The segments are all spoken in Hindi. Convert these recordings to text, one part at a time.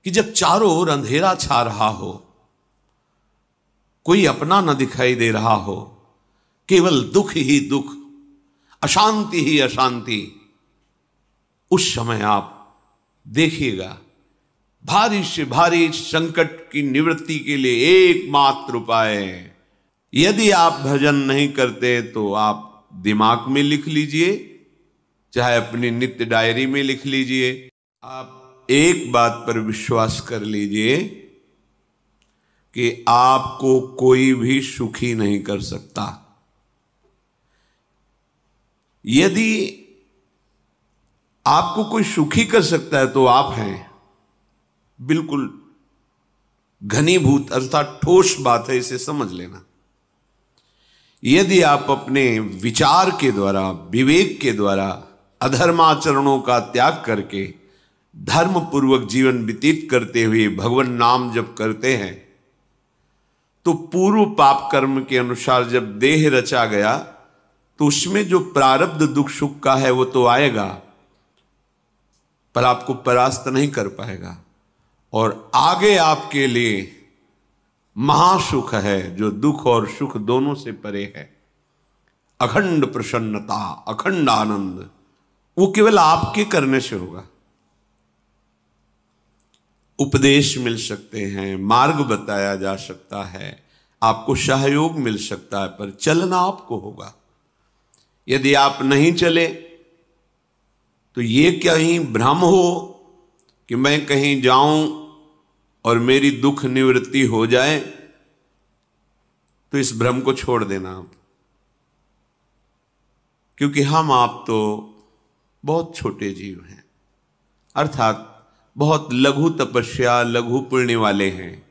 कि जब चारों ओर अंधेरा छा रहा हो, कोई अपना न दिखाई दे रहा हो, केवल दुख ही दुख, अशांति ही अशांति, उस समय आप देखिएगा भारी से भारी संकट की निवृत्ति के लिए एकमात्र उपाय है। यदि आप भजन नहीं करते तो आप दिमाग में लिख लीजिए, चाहे अपनी नित्य डायरी में लिख लीजिए। आप एक बात पर विश्वास कर लीजिए कि आपको कोई भी सुखी नहीं कर सकता। यदि आपको कोई सुखी कर सकता है तो आप हैं। बिल्कुल घनीभूत अर्थात ठोस बात है, इसे समझ लेना। यदि आप अपने विचार के द्वारा, विवेक के द्वारा अधर्माचरणों का त्याग करके धर्म पूर्वक जीवन व्यतीत करते हुए भगवान नाम जप करते हैं, तो पूर्व पाप कर्म के अनुसार जब देह रचा गया तो उसमें जो प्रारब्ध दुख सुख का है वो तो आएगा, पर आपको परास्त नहीं कर पाएगा। और आगे आपके लिए महासुख है जो दुख और सुख दोनों से परे है। अखंड प्रसन्नता, अखंड आनंद, वो केवल आपके करने से होगा। उपदेश मिल सकते हैं, मार्ग बताया जा सकता है, आपको सहयोग मिल सकता है, पर चलना आपको होगा। यदि आप नहीं चले तो ये कहीं भ्रम हो कि मैं कहीं जाऊं और मेरी दुख निवृत्ति हो जाए, तो इस भ्रम को छोड़ देना आप। क्योंकि हम आप तो बहुत छोटे जीव हैं, अर्थात बहुत लघु तपस्या, लघु पुण्य वाले हैं।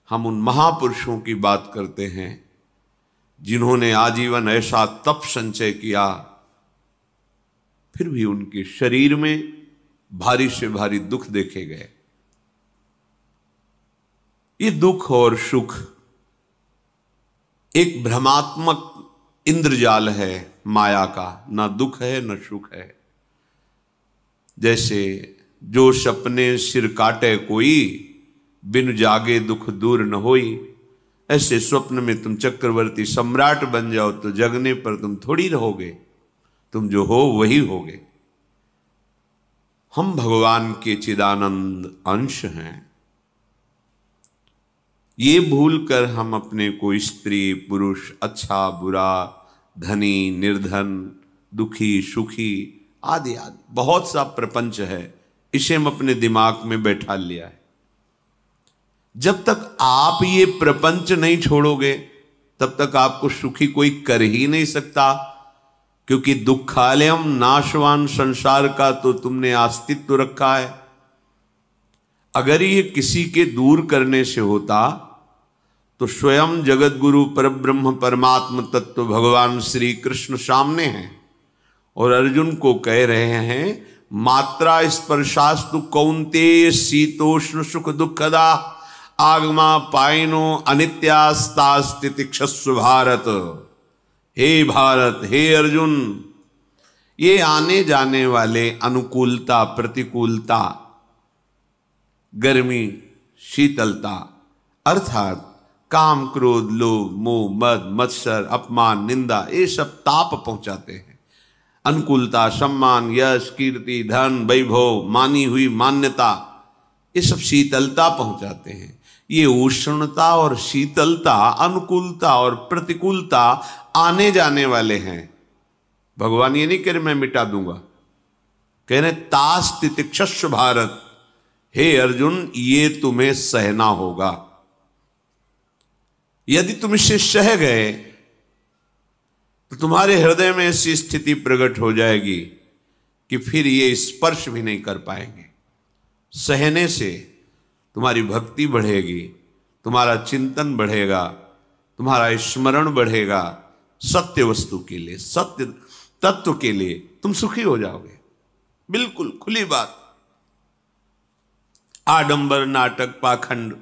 हम उन महापुरुषों की बात करते हैं जिन्होंने आजीवन ऐसा तप संचय किया, फिर भी उनके शरीर में भारी से भारी दुख देखे गए। ये दुख और सुख एक भ्रमात्मक इंद्रजाल है माया का, ना दुख है न सुख है। जैसे जो सपने सिर काटे कोई, बिन जागे दुख दूर न होई। ऐसे स्वप्न में तुम चक्रवर्ती सम्राट बन जाओ तो जगने पर तुम थोड़ी रहोगे, तुम जो हो वही होगे। हम भगवान के चिदानंद अंश हैं। ये भूलकर हम अपने को स्त्री पुरुष, अच्छा बुरा, धनी निर्धन, दुखी सुखी आदि आदि बहुत सा प्रपंच है, इसे हम अपने दिमाग में बैठा लिया है। जब तक आप ये प्रपंच नहीं छोड़ोगे तब तक आपको सुखी कोई कर ही नहीं सकता, क्योंकि दुखालयम नाशवान संसार का तो तुमने अस्तित्व रखा है। अगर ये किसी के दूर करने से होता तो स्वयं जगत गुरु परब्रह्म परमात्म तत्व भगवान श्री कृष्ण सामने हैं और अर्जुन को कह रहे हैं, मात्रा स्पर्शास्तु कौन्तेय शीतोष्ण सुख दुखदा आगमा पायनो अनित्यास्तास्तितिक्षस्व भारत। हे भारत, हे अर्जुन, ये आने जाने वाले अनुकूलता प्रतिकूलता, गर्मी शीतलता, अर्थात काम क्रोध लोभ मोह मद मत्सर अपमान निंदा, ये सब ताप पहुंचाते हैं। अनुकूलता सम्मान यश कीर्ति धन वैभव मानी हुई मान्यता, ये सब शीतलता पहुंचाते हैं। ये उष्णता और शीतलता, अनुकूलता और प्रतिकूलता आने जाने वाले हैं। भगवान ये नहीं कह रहे मैं मिटा दूंगा, कह रहे तास्तितिक्षस्व भारत। हे अर्जुन, ये तुम्हें सहना होगा। यदि तुम इसे सह गए तो तुम्हारे हृदय में ऐसी स्थिति प्रकट हो जाएगी कि फिर ये स्पर्श भी नहीं कर पाएंगे। सहने से तुम्हारी भक्ति बढ़ेगी, तुम्हारा चिंतन बढ़ेगा, तुम्हारा स्मरण बढ़ेगा, सत्य वस्तु के लिए, सत्य तत्व के लिए तुम सुखी हो जाओगे। बिल्कुल खुली बात। आडंबर नाटक पाखंड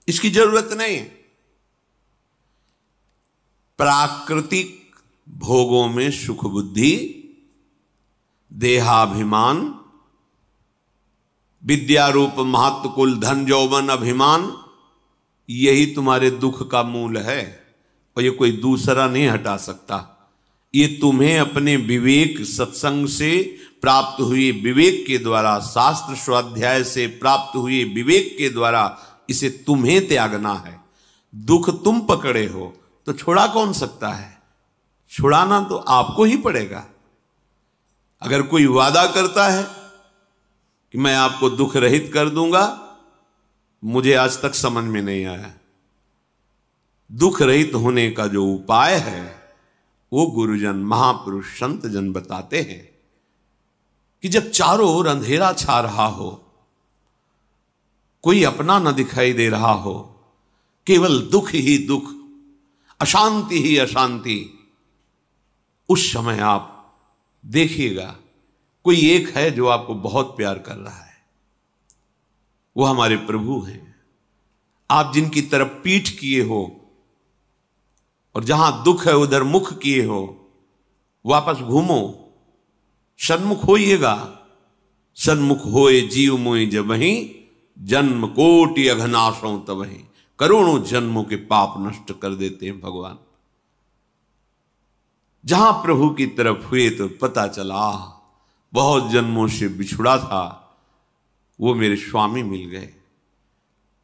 इसकी जरूरत नहीं है। प्राकृतिक भोगों में सुख, बुद्धि, देहाभिमान, विद्या रूप महत्व कुल धन यौवन अभिमान, यही तुम्हारे दुख का मूल है और ये कोई दूसरा नहीं हटा सकता। ये तुम्हें अपने विवेक सत्संग से प्राप्त हुए विवेक के द्वारा, शास्त्र स्वाध्याय से प्राप्त हुए विवेक के द्वारा इसे तुम्हें त्यागना है। दुख तुम पकड़े हो तो छुड़ा कौन सकता है? छुड़ाना तो आपको ही पड़ेगा। अगर कोई वादा करता है कि मैं आपको दुख रहित कर दूंगा, मुझे आज तक समझ में नहीं आया। दुख रहित होने का जो उपाय है वो गुरुजन, महापुरुष, संत जन बताते हैं कि जब चारों ओर अंधेरा छा रहा हो, कोई अपना न दिखाई दे रहा हो, केवल दुख ही दुख, अशांति ही अशांति, उस समय आप देखिएगा कोई एक है जो आपको बहुत प्यार कर रहा है। वो हमारे प्रभु हैं। आप जिनकी तरफ पीठ किए हो और जहां दुख है उधर मुख किए हो, वापस घूमो, सन्मुख होइएगा। सन्मुख होए जीव मोय जबहि, जन्म कोटि अघनाशों तबहि। करोड़ों जन्मों के पाप नष्ट कर देते हैं भगवान। जहां प्रभु की तरफ हुए तो पता चला बहुत जन्मों से बिछुड़ा था, वो मेरे स्वामी मिल गए।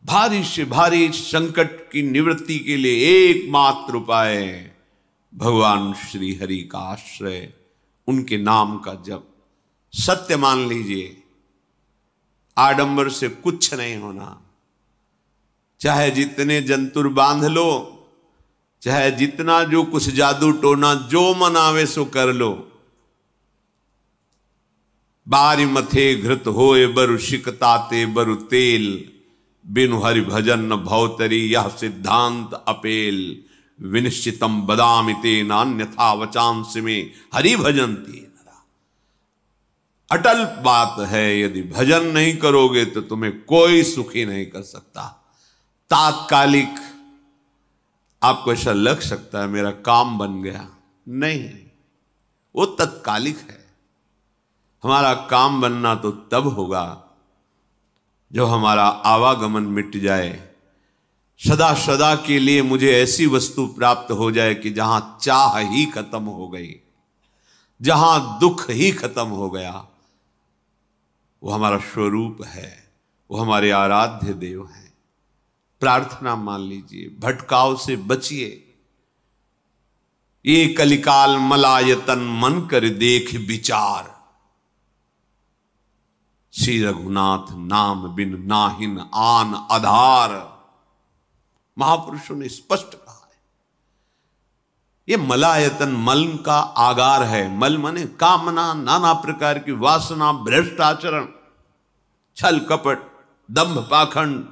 भारी से भारी संकट की निवृत्ति के लिए एकमात्र उपाय भगवान श्री हरि का आश्रय, उनके नाम का जप। सत्य मान लीजिए, आडंबर से कुछ नहीं होना। चाहे जितने जंतुर बांध लो, चाहे जितना जो कुछ जादू टोना जो मन आवे सो कर लो, बारी मथे घृत होए बरु शिकताते बरु तेल, बिनु हरि भजन न भवतरी यह सिद्धांत अपेल। विनिश्चितम बदामिते नान्यथा वचांस में हरि भजंती नरा। अटल बात है, यदि भजन नहीं करोगे तो तुम्हें कोई सुखी नहीं कर सकता। तात्कालिक आपको ऐसा लग सकता है मेरा काम बन गया, नहीं, वो तत्कालिक है। हमारा काम बनना तो तब होगा जो हमारा आवागमन मिट जाए, सदा सदा के लिए मुझे ऐसी वस्तु प्राप्त हो जाए कि जहां चाह ही खत्म हो गई, जहां दुख ही खत्म हो गया। वो हमारा स्वरूप है, वो हमारे आराध्य देव हैं। प्रार्थना मान लीजिए, भटकाव से बचिए। ये कलिकाल मलायतन मन कर देख विचार, श्री रघुनाथ नाम बिन नाहिन आन आधार। महापुरुषों ने स्पष्ट कहा है। ये मलायतन मल का आगार है। मल माने कामना, नाना प्रकार की वासना, भ्रष्टाचरण, छल कपट, दंभ पाखंड,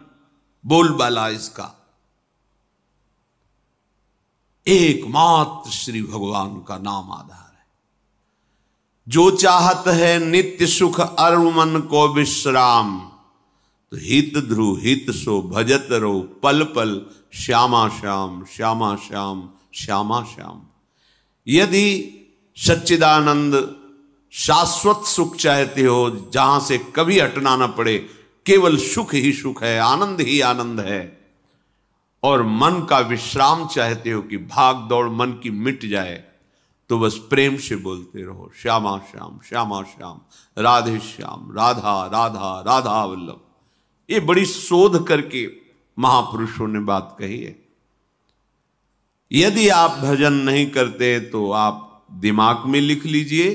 बोलबाला, इसका एकमात्र श्री भगवान का नाम आधार है। जो चाहत है नित्य सुख अरु मन को विश्राम, तो हित ध्रुव हित सो भजत रो पल पल श्यामा श्याम श्यामा श्याम श्यामा श्याम। यदि सच्चिदानंद शाश्वत सुख चाहते हो, जहां से कभी हटना ना पड़े, केवल सुख ही सुख है, आनंद ही आनंद है, और मन का विश्राम चाहते हो कि भाग दौड़ मन की मिट जाए, तो बस प्रेम से बोलते रहो श्यामा श्याम श्यामा श्याम, राधे श्याम, राधा राधा राधा वल्लभ। ये बड़ी शोध करके महापुरुषों ने बात कही है। यदि आप भजन नहीं करते तो आप दिमाग में लिख लीजिए,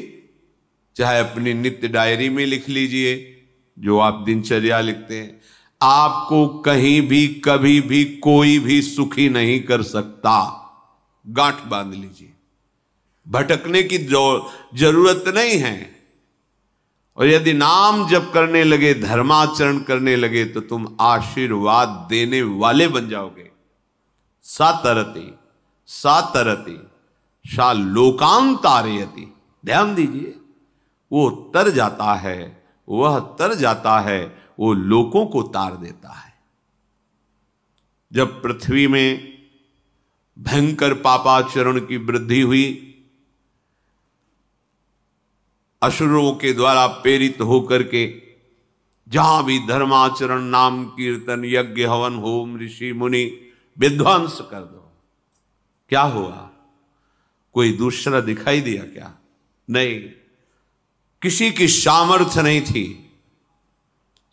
चाहे अपनी नित्य डायरी में लिख लीजिए, जो आप दिनचर्या लिखते हैं। आपको कहीं भी कभी भी कोई भी सुखी नहीं कर सकता। गांठ बांध लीजिए, भटकने की जरूरत नहीं है। और यदि नाम जप करने लगे, धर्माचरण करने लगे, तो तुम आशीर्वाद देने वाले बन जाओगे। सातरति सातरति सा लोकांतारयति। ध्यान दीजिए, वो तर जाता है, वह तर जाता है, वो लोकों को तार देता है। जब पृथ्वी में भयंकर पापाचरण की वृद्धि हुई, असुरों के द्वारा प्रेरित होकर के जहां भी धर्माचरण, नाम कीर्तन, यज्ञ, हवन, होम, ऋषि मुनि विध्वंस कर दो। क्या हुआ? कोई दूसरा दिखाई दिया क्या? नहीं, किसी की सामर्थ्य नहीं थी।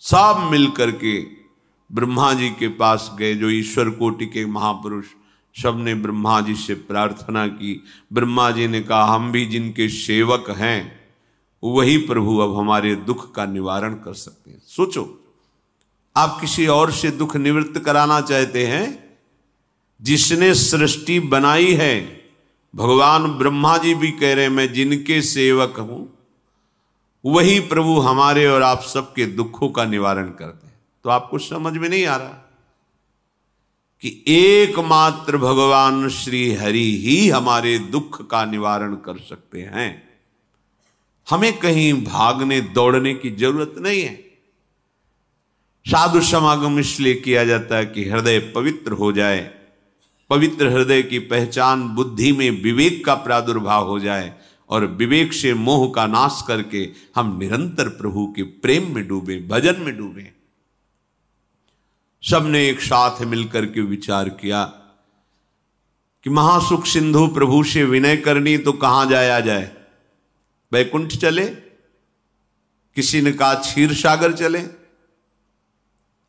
सब मिलकर के ब्रह्मा जी के पास गए, जो ईश्वर कोटि के महापुरुष, सबने ब्रह्मा जी से प्रार्थना की। ब्रह्मा जी ने कहा, हम भी जिनके सेवक हैं वही प्रभु अब हमारे दुख का निवारण कर सकते हैं। सोचो, आप किसी और से दुख निवृत्त कराना चाहते हैं? जिसने सृष्टि बनाई है, भगवान ब्रह्मा जी भी कह रहे हैं मैं जिनके सेवक हूं वही प्रभु हमारे और आप सबके दुखों का निवारण करते हैं। तो आपको समझ में नहीं आ रहा कि एकमात्र भगवान श्री हरि ही हमारे दुख का निवारण कर सकते हैं। हमें कहीं भागने दौड़ने की जरूरत नहीं है। साधु समागम इसलिए किया जाता है कि हृदय पवित्र हो जाए, पवित्र हृदय की पहचान बुद्धि में विवेक का प्रादुर्भाव हो जाए, और विवेक से मोह का नाश करके हम निरंतर प्रभु के प्रेम में डूबे, भजन में डूबे। सबने एक साथ मिलकर के विचार किया कि महासुख सिंधु प्रभु से विनय करनी तो कहां जाया जाए? वैकुंठ चले, किसी ने कहा क्षीर सागर चले।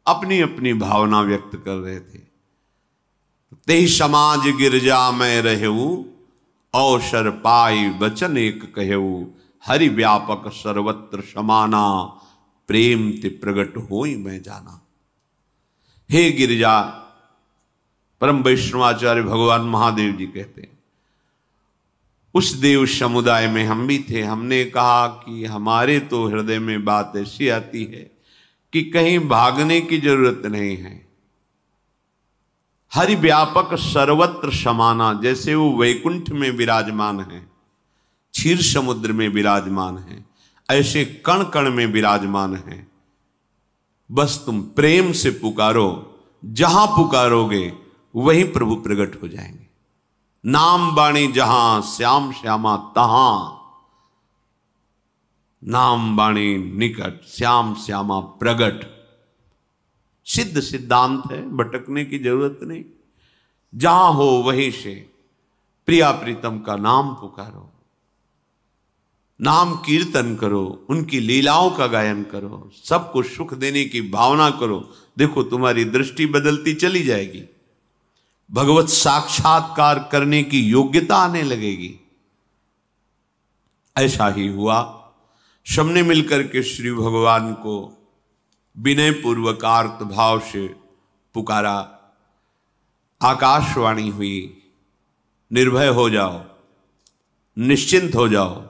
अपनी अपनी भावना व्यक्त कर रहे थे। तेहि समाज गिरजा में रहेऊ, अवसर पाई वचन एक कहेऊ, हरि व्यापक सर्वत्र समाना, प्रेम ते प्रगट होई मैं जाना। हे गिरिजा, परम वैष्णवाचार्य भगवान महादेव जी कहते हैं, उस देव समुदाय में हम भी थे। हमने कहा कि हमारे तो हृदय में बात ऐसी आती है कि कहीं भागने की जरूरत नहीं है। हरि व्यापक सर्वत्र समाना, जैसे वो वैकुंठ में विराजमान है, क्षीर समुद्र में विराजमान है, ऐसे कण कण में विराजमान है। बस तुम प्रेम से पुकारो, जहां पुकारोगे वहीं प्रभु प्रकट हो जाएंगे। नाम बाणी जहां, श्याम श्यामा तहां। नाम बाणी निकट, श्याम श्यामा प्रगट। सिद्ध सिद्धांत है, भटकने की जरूरत नहीं। जहां हो वहीं से प्रिया प्रीतम का नाम पुकारो, नाम कीर्तन करो, उनकी लीलाओं का गायन करो, सबको सुख देने की भावना करो। देखो तुम्हारी दृष्टि बदलती चली जाएगी, भगवत साक्षात्कार करने की योग्यता आने लगेगी। ऐसा ही हुआ। सबने मिलकर के श्री भगवान को विनय पूर्वक आर्त भाव से पुकारा। आकाशवाणी हुई, निर्भय हो जाओ, निश्चिंत हो जाओ,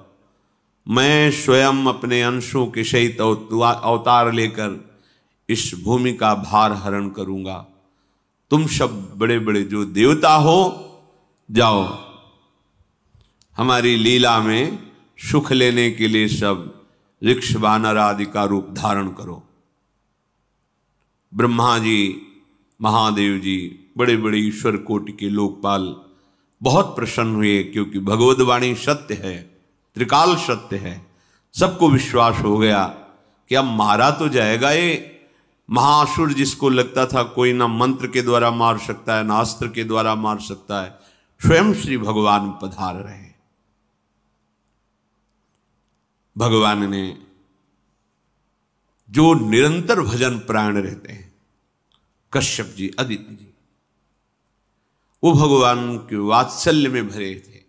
मैं स्वयं अपने अंशों के सहित अवतार लेकर इस भूमि का भार हरण करूंगा। तुम सब बड़े बड़े जो देवता हो, जाओ हमारी लीला में सुख लेने के लिए सब ऋक्ष वानर आदि का रूप धारण करो। ब्रह्मा जी, महादेव जी, बड़े बड़े ईश्वर कोटि के लोकपाल बहुत प्रसन्न हुए, क्योंकि भगवद वाणी सत्य है, त्रिकाल सत्य है। सबको विश्वास हो गया कि अब मारा तो जाएगा ये महासुर, जिसको लगता था कोई ना मंत्र के द्वारा मार सकता है ना अस्त्र के द्वारा मार सकता है। स्वयं श्री भगवान पधार रहे। भगवान ने जो निरंतर भजन प्राण रहते हैं, कश्यप जी, अदिति जी, वो भगवान के वात्सल्य में भरे थे।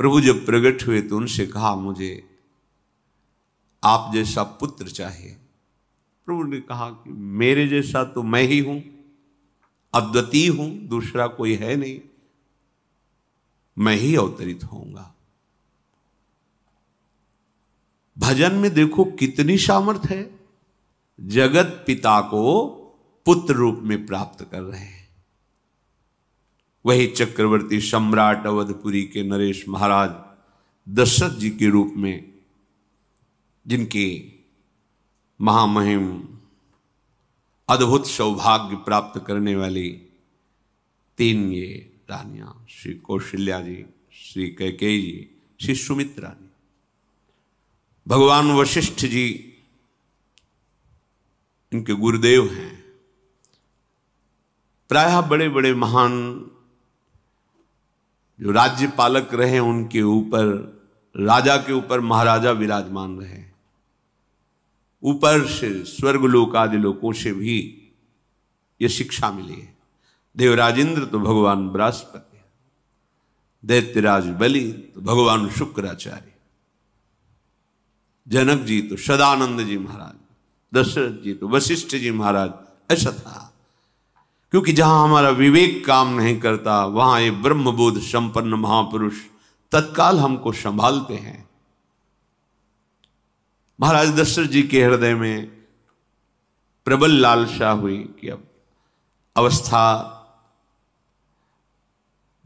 प्रभु जब प्रकट हुए तो उनसे कहा, मुझे आप जैसा पुत्र चाहिए। प्रभु ने कहा कि मेरे जैसा तो मैं ही हूं, अद्वितीय हूं, दूसरा कोई है नहीं, मैं ही अवतरित होऊंगा। भजन में देखो कितनी सामर्थ्य है। जगत पिता को पुत्र रूप में प्राप्त कर रहे हैं। वही चक्रवर्ती सम्राट अवधपुरी के नरेश महाराज दशरथ जी के रूप में, जिनके महामहिम अद्भुत सौभाग्य प्राप्त करने वाली तीन ये रानियां, श्री कौशल्या जी, श्री कैकेयी जी, श्री सुमित्रा जी। भगवान वशिष्ठ जी इनके गुरुदेव हैं। प्रायः बड़े बड़े महान जो राज्य पालक रहे उनके ऊपर, राजा के ऊपर महाराजा विराजमान रहे। ऊपर से स्वर्गलोक आदि लोकों से भी ये शिक्षा मिली है। देवराजेंद्र तो भगवान बृहस्पति, दैत्यराज बलि तो भगवान शुक्राचार्य, जनक जी तो सदानंद जी महाराज, दशरथ जी तो वशिष्ठ जी महाराज। ऐसा था, क्योंकि जहां हमारा विवेक काम नहीं करता वहां ये ब्रह्मबोध संपन्न महापुरुष तत्काल हमको संभालते हैं। महाराज दशरथ जी के हृदय में प्रबल लालसा हुई कि अब अवस्था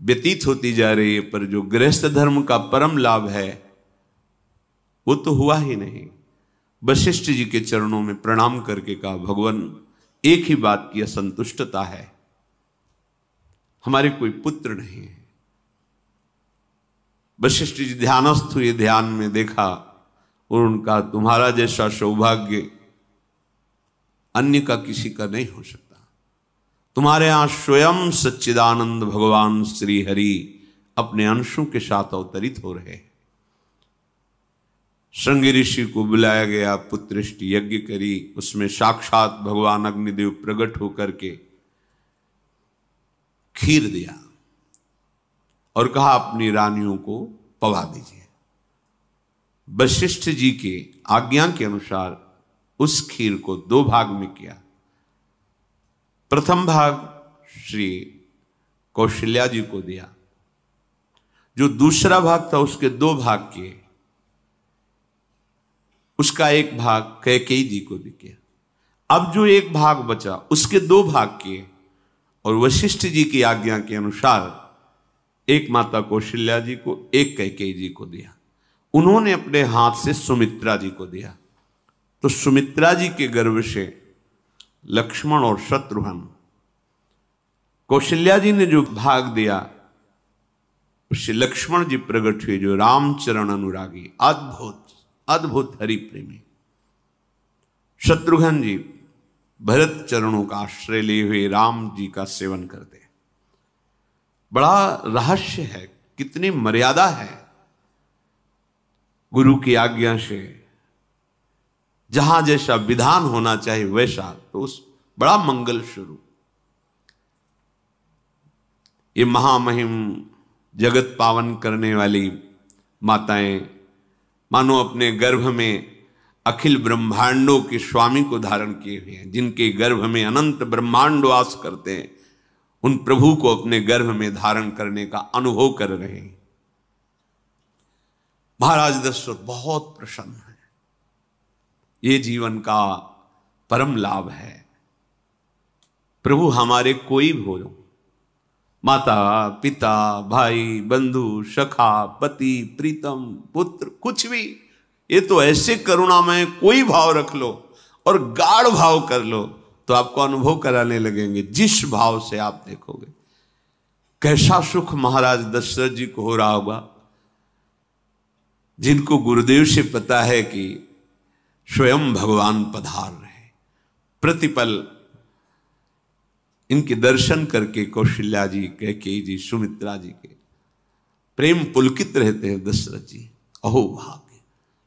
व्यतीत होती जा रही है, पर जो गृहस्थ धर्म का परम लाभ है वो तो हुआ ही नहीं। वशिष्ठ जी के चरणों में प्रणाम करके कहा, भगवान एक ही बात की असंतुष्टता है, हमारे कोई पुत्र नहीं है। वशिष्ठ जी ध्यानस्थ हुए, ध्यान में देखा और उनका, तुम्हारा जैसा सौभाग्य अन्य का किसी का नहीं हो सकता। तुम्हारे यहां स्वयं सच्चिदानंद भगवान श्री हरि अपने अंशों के साथ अवतरित हो रहे हैं। श्रृंगी ऋषि को बुलाया गया, पुत्रष्टि यज्ञ करी, उसमें साक्षात भगवान अग्निदेव प्रकट होकर के खीर दिया और कहा अपनी रानियों को पवा दीजिए। वशिष्ठ जी के आज्ञा के अनुसार उस खीर को 2 भाग में किया। प्रथम भाग श्री कौशल्या जी को दिया, जो दूसरा भाग था उसके 2 भाग किए, उसका 1 भाग कैकेयी जी को भी किया। अब जो 1 भाग बचा उसके 2 भाग किए और वशिष्ठ जी की आज्ञा के अनुसार एक माता कौशल्या जी को, एक कैकेयी जी को दिया। उन्होंने अपने हाथ से सुमित्रा जी को दिया। तो सुमित्रा जी के गर्भ से लक्ष्मण और शत्रुघ्न, कौशल्या जी ने जो भाग दिया उससे लक्ष्मण जी प्रकट हुए, जो रामचरण अनुरागी, अद्भुत अद्भुत हरि प्रेमी। शत्रुघ्न जी भरत चरणों का आश्रय लिए हुए राम जी का सेवन करते। बड़ा रहस्य है, कितनी मर्यादा है गुरु की आज्ञा से। जहां जैसा विधान होना चाहिए वैसा, तो उस बड़ा मंगल शुरू। ये महामहिम जगत पावन करने वाली माताएं मानो अपने गर्भ में अखिल ब्रह्मांडों के स्वामी को धारण किए हुए हैं, जिनके गर्भ में अनंत ब्रह्मांड वास करते हैं, उन प्रभु को अपने गर्भ में धारण करने का अनुभव कर रहे हैं। महाराज दशरथ बहुत प्रसन्न है। ये जीवन का परम लाभ है। प्रभु हमारे कोई भी हो, माता पिता भाई बंधु सखा पति प्रीतम पुत्र, कुछ भी, ये तो ऐसे करुणामय कोई भाव रख लो और गाढ़ भाव कर लो तो आपको अनुभव कराने लगेंगे। जिस भाव से आप देखोगे कैसा सुख महाराज दशरथ जी को हो रहा होगा, जिनको गुरुदेव से पता है कि स्वयं भगवान पधार रहे। प्रतिपल इनके दर्शन करके कौशल्या जी, कैकेयी जी, सुमित्रा जी के प्रेम पुलकित रहते हैं। दशरथ जी, अहो भाग्य,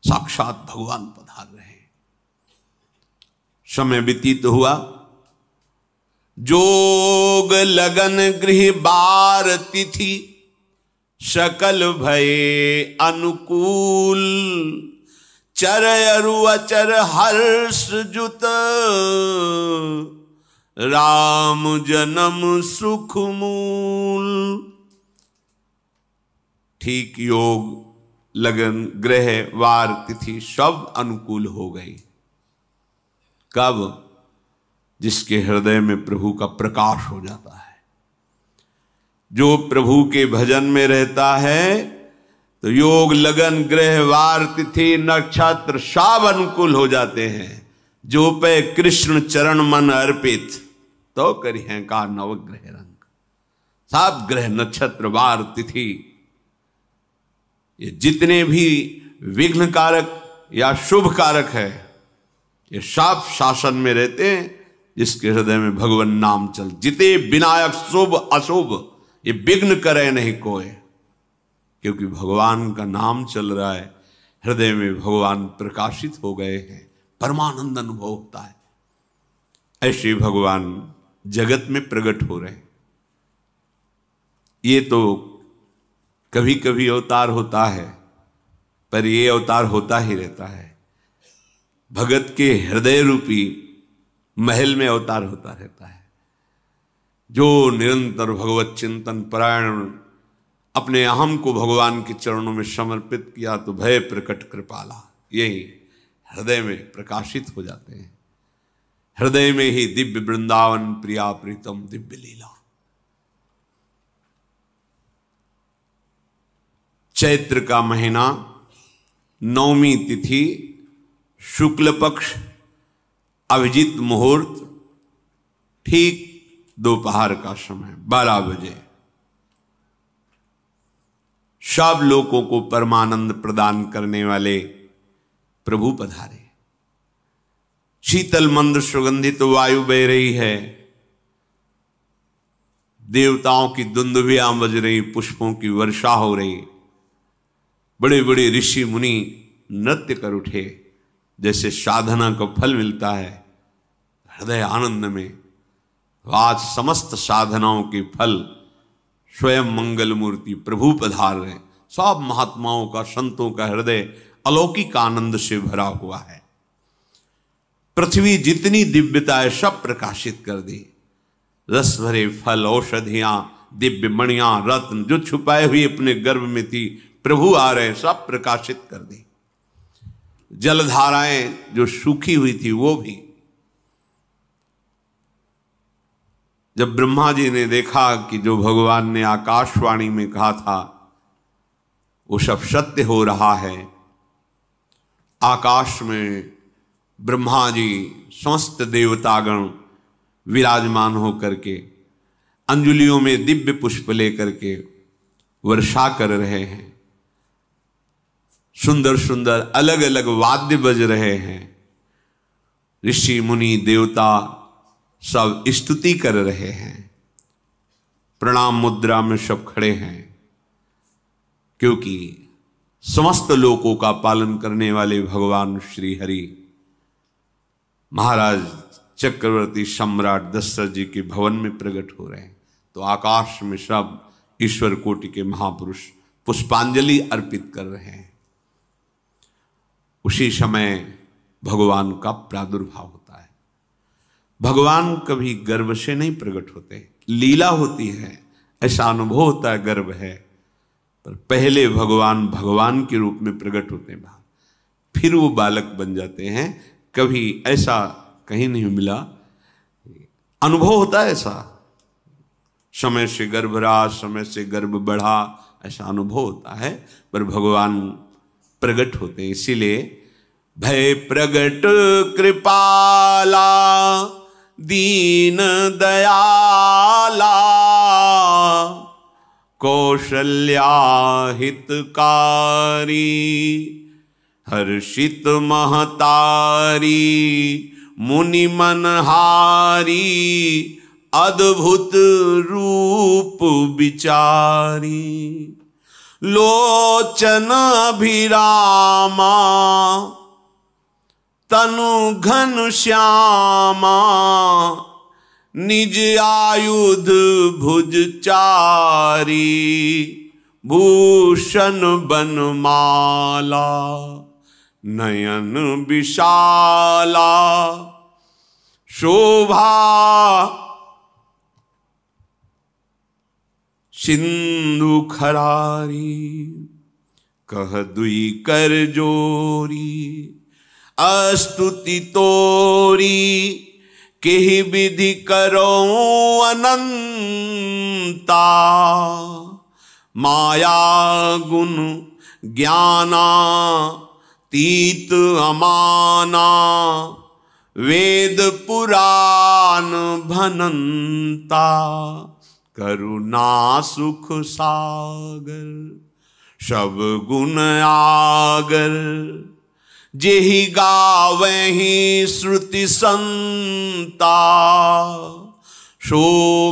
साक्षात भगवान पधार रहे। समय व्यतीत हुआ, जोग लगन गृह बार तिथि, सकल भये अनुकूल, चर अरु अचर हर्ष जुत, राम जन्म सुख मूल। ठीक योग लगन ग्रह वार तिथि सब अनुकूल हो गई। कब? जिसके हृदय में प्रभु का प्रकाश हो जाता है। जो प्रभु के भजन में रहता है तो योग लगन ग्रह वार तिथि नक्षत्र सब अनुकूल हो जाते हैं। जो पे कृष्ण चरण मन अर्पित, तो करी हैं का नवग्रह रंग। सब ग्रह नक्षत्र वार तिथि, ये जितने भी विघ्न कारक या शुभ कारक है, ये सब शासन में रहते हैं जिसके हृदय में भगवान नाम चल। जिते विनायक शुभ अशुभ ये विघ्न करे नहीं कोई, क्योंकि भगवान का नाम चल रहा है, हृदय में भगवान प्रकाशित हो गए हैं, परमानंद अनुभव होता है। ऐसे भगवान जगत में प्रकट हो रहे हैं। ये तो कभी कभी अवतार होता है, पर ये अवतार होता ही रहता है। भगत के हृदय रूपी महल में अवतार होता रहता है। जो निरंतर भगवत चिंतन परायण अपने अहम को भगवान के चरणों में समर्पित किया तो भय प्रकट कृपाला, यही हृदय में प्रकाशित हो जाते हैं। हृदय में ही दिव्य वृंदावन प्रिया प्रीतम दिव्य लीला। चैत्र का महीना, नवमी तिथि, शुक्ल पक्ष, अभिजीत मुहूर्त, ठीक दोपहर का समय 12 बजे। सब लोगों को परमानंद प्रदान करने वाले प्रभु पधारे। शीतल मंद सुगंधित वायु बह रही है, देवताओं की दुंदुभियां बज रही, पुष्पों की वर्षा हो रही। बड़े बड़े ऋषि मुनि नृत्य कर उठे, जैसे साधना का फल मिलता है हृदय आनंद में। आज समस्त साधनाओं के फल स्वयं मंगल मूर्ति प्रभु पधार रहे। सब महात्माओं का, संतों का हृदय अलौकिक आनंद से भरा हुआ है। पृथ्वी जितनी दिव्यता है सब प्रकाशित कर दी। रस भरे फल, औषधियां, दिव्य मणियां, रत्न जो छुपाए हुए अपने गर्भ में थी, प्रभु आ रहे, सब प्रकाशित कर दी। जलधाराएं जो सूखी हुई थी वो भी। जब ब्रह्मा जी ने देखा कि जो भगवान ने आकाशवाणी में कहा था वो सब सत्य हो रहा है, आकाश में ब्रह्मा जी समस्त देवतागण विराजमान होकर के अंजलियों में दिव्य पुष्प लेकर के वर्षा कर रहे हैं। सुंदर सुंदर अलग अलग वाद्य बज रहे हैं। ऋषि मुनि देवता सब स्तुति कर रहे हैं। प्रणाम मुद्रा में सब खड़े हैं, क्योंकि समस्त लोकों का पालन करने वाले भगवान श्री हरि महाराज चक्रवर्ती सम्राट दशरथ जी के भवन में प्रकट हो रहे हैं। तो आकाश में सब ईश्वर कोटि के महापुरुष पुष्पांजलि अर्पित कर रहे हैं। उसी समय भगवान का प्रादुर्भाव होता है। भगवान कभी गर्भ से नहीं प्रकट होते, लीला होती है, ऐसा अनुभव होता है गर्भ है, पर पहले भगवान भगवान के रूप में प्रकट होते हैं, फिर वो बालक बन जाते हैं। कभी ऐसा कहीं नहीं मिला, अनुभव होता है ऐसा। समय से गर्भ रहा, समय से गर्भ बढ़ा, ऐसा अनुभव होता है, पर भगवान प्रकट होते हैं। इसीलिए भय प्रगट कृपाला दीन दयाला कौशल्या हितकारी हर्षित महतारी मुनि मनहारी अद्भुत रूप विचारी लोचन अभिरामा तनु घन श्यामा निज आयुध भुज चारी भूषण बनमाला नयन विशाला शोभा सिंधु खरारी कह दुई कर जोरी अस्तुति तोरी केहि विधि करो अनंता माया गुण ज्ञाना तीत अमाना वेद पुराण भनंता करुणा सुख सागर सब गुण आगर जेहि गावहि श्रुति संता, सो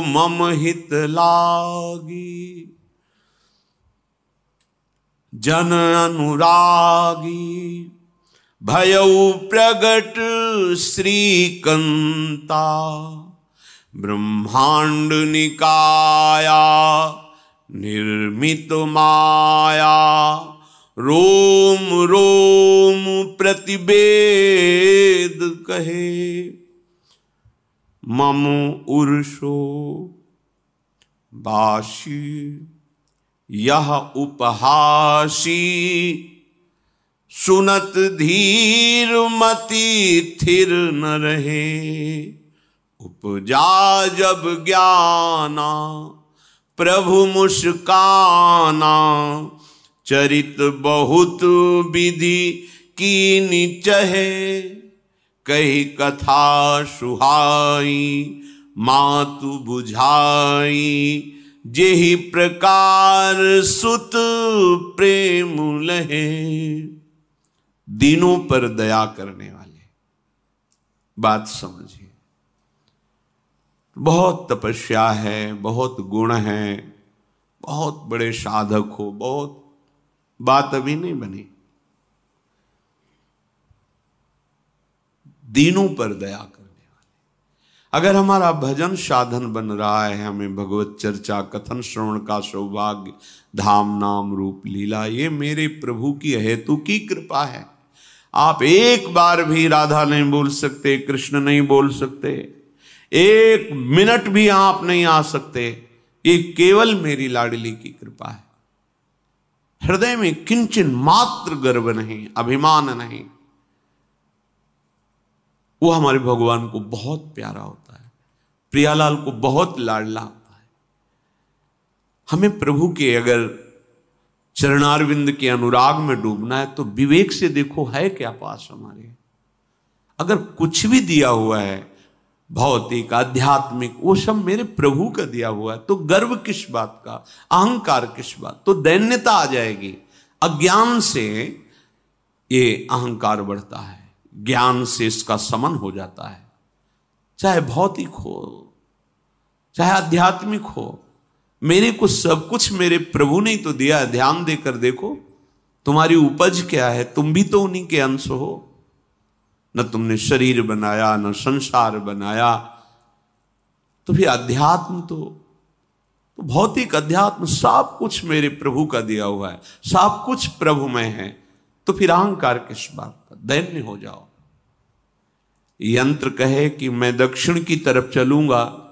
मम हित लागी। जन अनुरागी भयउ प्रगट श्रीकंता, ब्रह्मांड निकाया निर्मित माया, रोम रोम प्रतिवेद कहे। मम उर्षो बाशी यह उपहासी, सुनत धीर मति थिर न रहे। उपजा जब ज्ञाना प्रभु मुस्काना, चरित बहुत विधि कीनि चहे। कही कथा सुहाई मातु बुझाई, जेहि प्रकार सुत प्रेम लहे। दीनों पर दया करने वाले, बात समझिए। बहुत तपस्या है, बहुत गुण है, बहुत बड़े साधक हो, बहुत बात अभी नहीं बनी। दीनों पर दया करने वाले। अगर हमारा भजन साधन बन रहा है, हमें भगवत चर्चा कथन श्रवण का सौभाग्य, धाम नाम रूप लीला, ये मेरे प्रभु की हेतु की कृपा है। आप एक बार भी राधा नहीं बोल सकते, कृष्ण नहीं बोल सकते, एक मिनट भी आप नहीं आ सकते, ये केवल मेरी लाडली की कृपा है। हृदय में किंचन मात्र गर्व नहीं, अभिमान नहीं। वो हमारे भगवान को बहुत प्यारा होता है, प्रियालाल को बहुत लाडला होता है। हमें प्रभु के अगर चरणारविंद के अनुराग में डूबना है तो विवेक से देखो है क्या पास हमारे। अगर कुछ भी दिया हुआ है भौतिक आध्यात्मिक, वो सब मेरे प्रभु का दिया हुआ है, तो गर्व किस बात का, अहंकार किस बात, तो दैन्यता आ जाएगी। अज्ञान से ये अहंकार बढ़ता है, ज्ञान से इसका समन हो जाता है। चाहे भौतिक हो चाहे आध्यात्मिक हो, मेरे को सब कुछ मेरे प्रभु ने तो दिया है। ध्यान देकर देखो तुम्हारी उपज क्या है, तुम भी तो उन्हीं के अंश हो। न तुमने शरीर बनाया, न संसार बनाया, तो फिर अध्यात्म तो भौतिक अध्यात्म सब कुछ मेरे प्रभु का दिया हुआ है, सब कुछ प्रभु में है, तो फिर अहंकार किस बात का, दैन्य हो जाओ। यंत्र कहे कि मैं दक्षिण की तरफ चलूंगा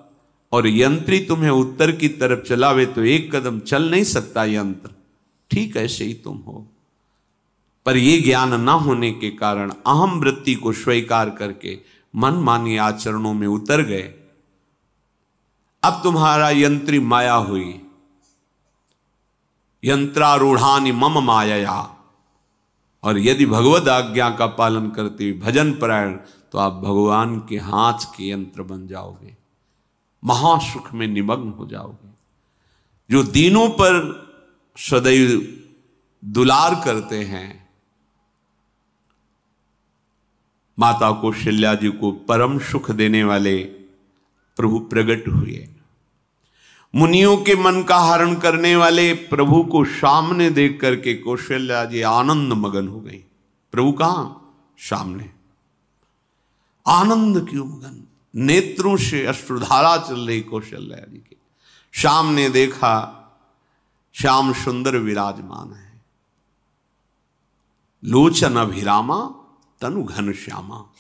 और यंत्री तुम्हें उत्तर की तरफ चलावे तो एक कदम चल नहीं सकता यंत्र, ठीक ऐसे ही तुम हो। पर यह ज्ञान न होने के कारण अहम वृत्ति को स्वीकार करके मनमानी आचरणों में उतर गए। अब तुम्हारा यंत्री माया हुई, यंत्रारूढ़ानि मम मायया। और यदि भगवद आज्ञा का पालन करते हुए भजन परायण, तो आप भगवान के हाथ के यंत्र बन जाओगे, महासुख में निमग्न हो जाओगे। जो दीनों पर सदैव दुलार करते हैं, माता कौशल्या जी को परम सुख देने वाले प्रभु प्रकट हुए। मुनियों के मन का हरण करने वाले प्रभु को सामने देख करके कौशल्या जी आनंद मगन हो गई। प्रभु कहां? सामने। आनंद क्यों मगन? नेत्रों से अश्रुधारा चल रही कौशल्या जी के सामने देखा, श्याम सुंदर विराजमान है, लोचन अभिरामा तनु घन श्यामा।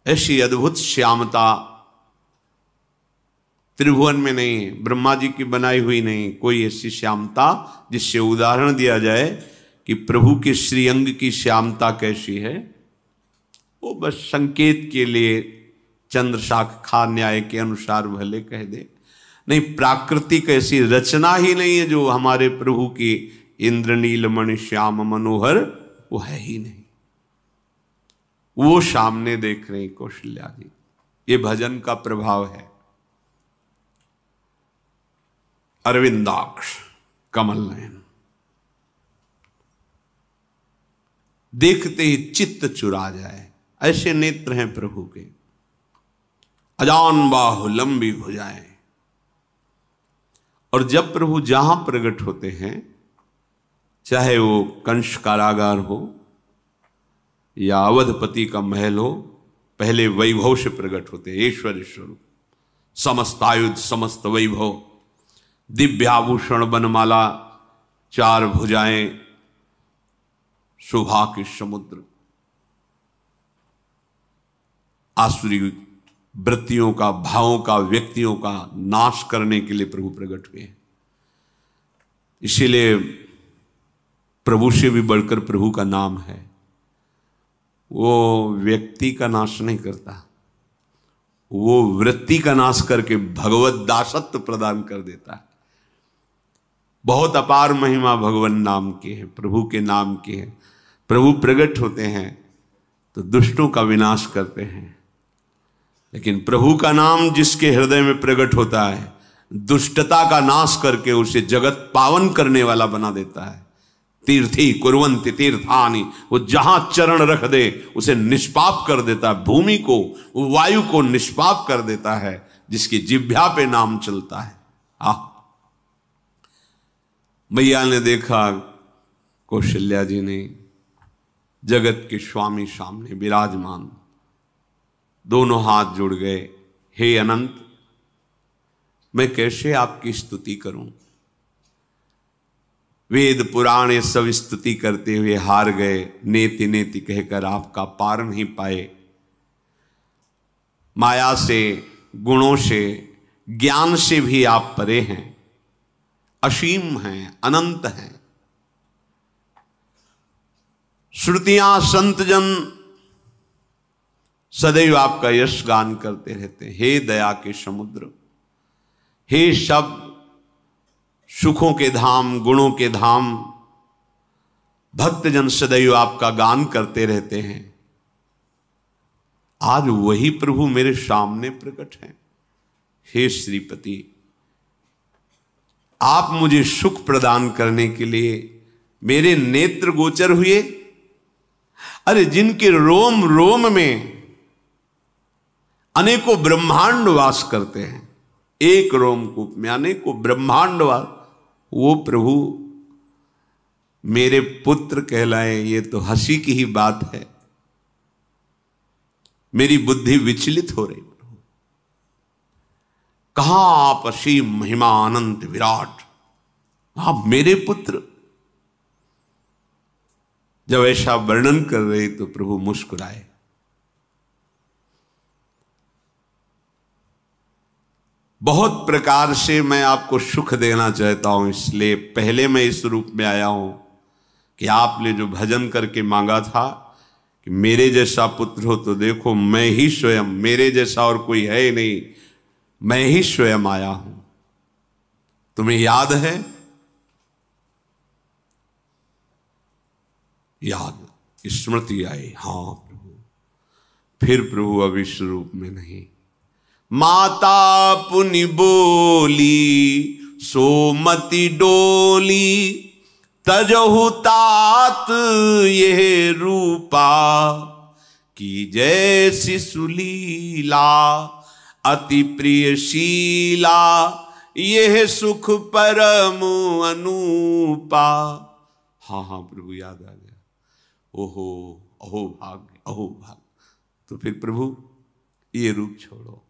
ऐसी अद्भुत श्यामता त्रिभुवन में नहीं, ब्रह्मा जी की बनाई हुई नहीं कोई ऐसी श्यामता जिससे उदाहरण दिया जाए कि प्रभु के श्रीअंग की श्यामता कैसी है। वो बस संकेत के लिए चंद्र शाखा न्याय के अनुसार भले कह दे, नहीं प्राकृतिक ऐसी रचना ही नहीं है जो हमारे प्रभु की इंद्रनील मणि श्याम मनोहर, वो है ही नहीं। वो सामने देख रहे कौशल्या जी, ये भजन का प्रभाव है। अरविंदाक्ष कमल नयन, देखते ही चित्त चुरा जाए, ऐसे नेत्र हैं प्रभु के। अजान बाहु लंबी भुजाएं। और जब प्रभु जहां प्रकट होते हैं, चाहे वो कंस कारागार हो या अवधपति का महल हो, पहले वैभव से प्रकट होते हैं। ऐश्वर्य स्वरूप, समस्त आयुध, समस्त वैभव, दिव्याभूषण, बनमाला, 4 भुजाएं, शोभा के समुद्र, आसुरी वृत्तियों का, भावों का, व्यक्तियों का नाश करने के लिए प्रभु प्रकट हुए हैं। इसीलिए प्रभु से भी बढ़कर प्रभु का नाम है। वो व्यक्ति का नाश नहीं करता, वो वृत्ति का नाश करके भगवत दासत्व प्रदान कर देता है। बहुत अपार महिमा भगवान नाम की है, प्रभु के नाम की है। प्रभु प्रकट होते हैं तो दुष्टों का विनाश करते हैं, लेकिन प्रभु का नाम जिसके हृदय में प्रकट होता है, दुष्टता का नाश करके उसे जगत पावन करने वाला बना देता है। तीर्थी कुर्वन्ति तीर्थानि, वो जहां चरण रख दे उसे निष्पाप कर देता है। भूमि को, वायु को निष्पाप कर देता है, जिसकी जिह्वा पे नाम चलता है। मैया ने देखा, कौशल्या जी ने, जगत के स्वामी सामने विराजमान, दोनों हाथ जुड़ गए। हे अनंत, मैं कैसे आपकी स्तुति करूं? वेद पुराण ये सब स्तुति करते हुए हार गए। नेति नेति कहकर आपका पार नहीं पाए। माया से, गुणों से, ज्ञान से भी आप परे हैं, असीम हैं, अनंत हैं। श्रुतियां, संतजन सदैव आपका यश गान करते रहते हैं। हे दया के समुद्र, हे शब्द, सुखों के धाम, गुणों के धाम, भक्तजन सदैव आपका गान करते रहते हैं। आज वही प्रभु मेरे सामने प्रकट हैं। हे श्रीपति, आप मुझे सुख प्रदान करने के लिए मेरे नेत्र गोचर हुए। अरे जिनके रोम रोम में अनेकों ब्रह्मांड वास करते हैं, एक रोमकूप में अनेकों ब्रह्मांड वास, वो प्रभु मेरे पुत्र कहलाए, ये तो हंसी की ही बात है। मेरी बुद्धि विचलित हो रही। प्रभु कहां आप असीम महिमा अनंत विराट, आप मेरे पुत्र। जब ऐसा वर्णन कर रहे तो प्रभु मुस्कुराए। बहुत प्रकार से मैं आपको सुख देना चाहता हूं, इसलिए पहले मैं इस रूप में आया हूं कि आपने जो भजन करके मांगा था कि मेरे जैसा पुत्र हो, तो देखो मैं ही स्वयं, मेरे जैसा और कोई है ही नहीं, मैं ही स्वयं आया हूं। तुम्हें याद है? याद, स्मृति आई। हाँ प्रभु। फिर प्रभु अब इस रूप में नहीं। माता पुनि बोली सोमति डोली, तजहु तात ये रूपा, की जैसी सुलीला अति प्रियशीला, यह सुख परम अनूपा। हाँ हाँ प्रभु, याद आ गया। ओहो, अहो भाग्य, अहो भाग्य। तो फिर प्रभु ये रूप छोड़ो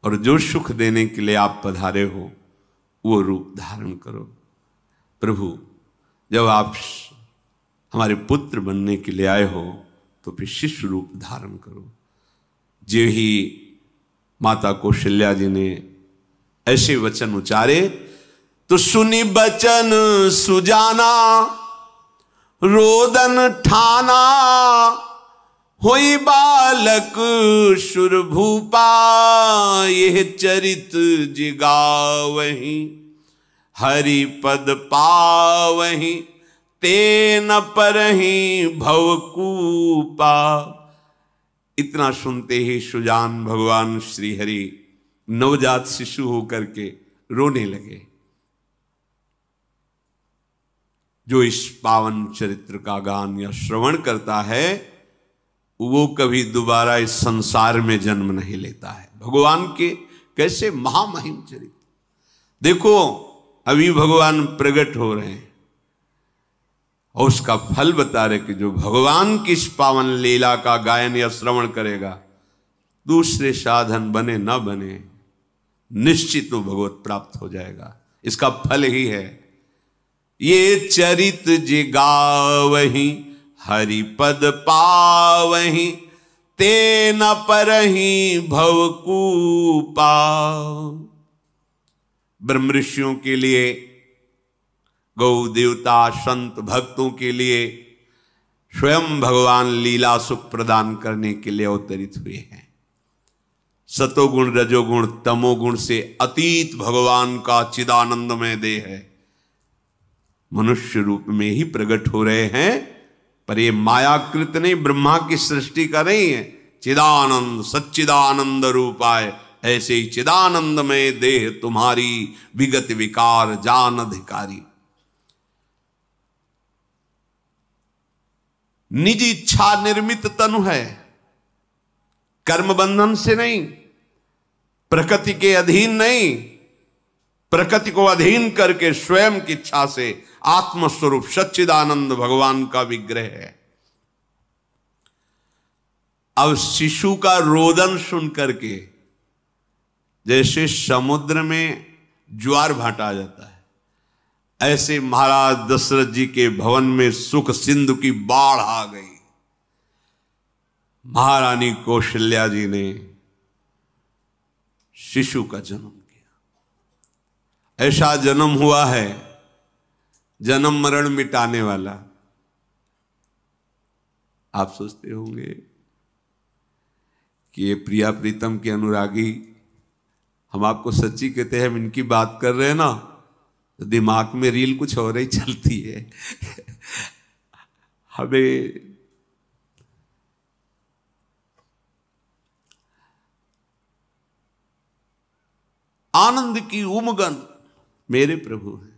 और जो सुख देने के लिए आप पधारे हो वो रूप धारण करो। प्रभु जब आप हमारे पुत्र बनने के लिए आए हो तो फिर शिष्य रूप धारण करो। जो ही माता कौशल्या जी ने ऐसे वचन उचारे तो सुनी बचन सुजाना, रोदन ठाना, होई बालक सुरभूपा, यह चरित जिगावहीं, हरि पद पावहीं, तेन परहीं भवकूपा। इतना सुनते ही सुजान भगवान श्री हरि नवजात शिशु होकर के रोने लगे। जो इस पावन चरित्र का गान या श्रवण करता है वो कभी दोबारा इस संसार में जन्म नहीं लेता है। भगवान के कैसे महामहिम चरित्र, देखो अभी भगवान प्रकट हो रहे हैं और उसका फल बता रहे कि जो भगवान की इस पावन लीला का गायन या श्रवण करेगा, दूसरे साधन बने न बने, निश्चित वो भगवत प्राप्त हो जाएगा। इसका फल ही है ये चरित जे गावहीं हरि पद पावहीं, ते न परहीं भवकूपा। ब्रह्म ऋषियों के लिए, गौ देवता संत भक्तों के लिए स्वयं भगवान लीला सुख प्रदान करने के लिए अवतरित हुए हैं। सतोगुण रजोगुण तमोगुण से अतीत भगवान का चिदानंदमय देह है, मनुष्य रूप में ही प्रकट हो रहे हैं। पर ये मायाकृत नहीं, ब्रह्मा की सृष्टि का नहीं है। चिदानंद सच्चिदानंद रूपाय, ऐसे ही चिदानंदमय देह तुम्हारी विगत विकार जान अधिकारी। निज इच्छा निर्मित तनु है, कर्म बंधन से नहीं, प्रकृति के अधीन नहीं, प्रकृति को अधीन करके स्वयं की इच्छा से आत्मस्वरूप सच्चिदानंद भगवान का विग्रह है। अब शिशु का रोदन सुन करके जैसे समुद्र में ज्वार भाटा आ जाता है, ऐसे महाराज दशरथ जी के भवन में सुख सिंधु की बाढ़ आ गई। महारानी कौशल्या जी ने शिशु का जन्म किया। ऐसा जन्म हुआ है जन्म मरण मिटाने वाला। आप सोचते होंगे कि ये प्रिया प्रीतम के अनुरागी, हम आपको सच्ची कहते हैं, हम इनकी बात कर रहे हैं ना तो दिमाग में रील कुछ और ही चलती है। हमें आनंद की उमगन मेरे प्रभु हैं।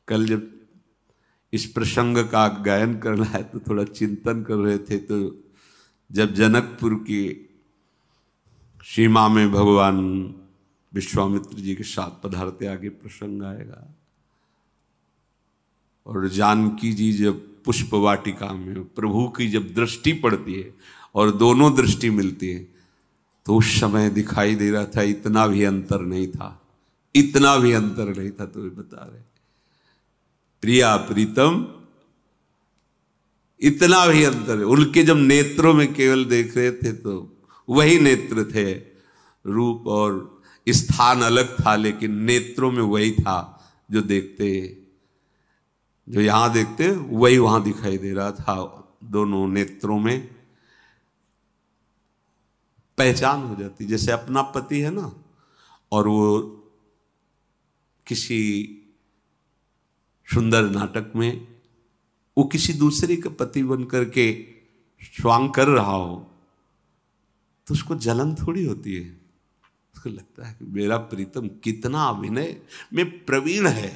कल जब इस प्रसंग का गायन करना है तो थोड़ा चिंतन कर रहे थे, तो जब जनकपुर की सीमा में भगवान विश्वामित्र जी के साथ पधारते, आगे प्रसंग आएगा, और जानकी जी जब पुष्प वाटिका में प्रभु की जब दृष्टि पड़ती है और दोनों दृष्टि मिलती है, तो उस समय दिखाई दे रहा था इतना भी अंतर नहीं था, इतना भी अंतर नहीं था। तो वे बता रहे प्रिया प्रीतम, इतना भी अंतर है। उनके जब नेत्रों में केवल देख रहे थे तो वही नेत्र थे, रूप और स्थान अलग था, लेकिन नेत्रों में वही था जो देखते, जो यहां देखते वही वहां दिखाई दे रहा था। दोनों नेत्रों में पहचान हो जाती, जैसे अपना पति है ना, और वो किसी सुंदर नाटक में वो किसी दूसरे का पति बन करके स्वांग कर रहा हो तो उसको जलन थोड़ी होती है, उसको लगता है कि मेरा प्रीतम कितना अभिनय में प्रवीण है,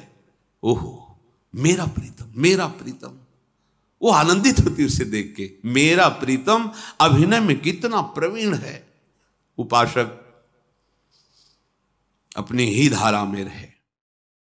ओहो मेरा प्रीतम, मेरा प्रीतम। वो आनंदित होती है उसे देख के, मेरा प्रीतम अभिनय में कितना प्रवीण है। उपासक अपनी ही धारा में रहे।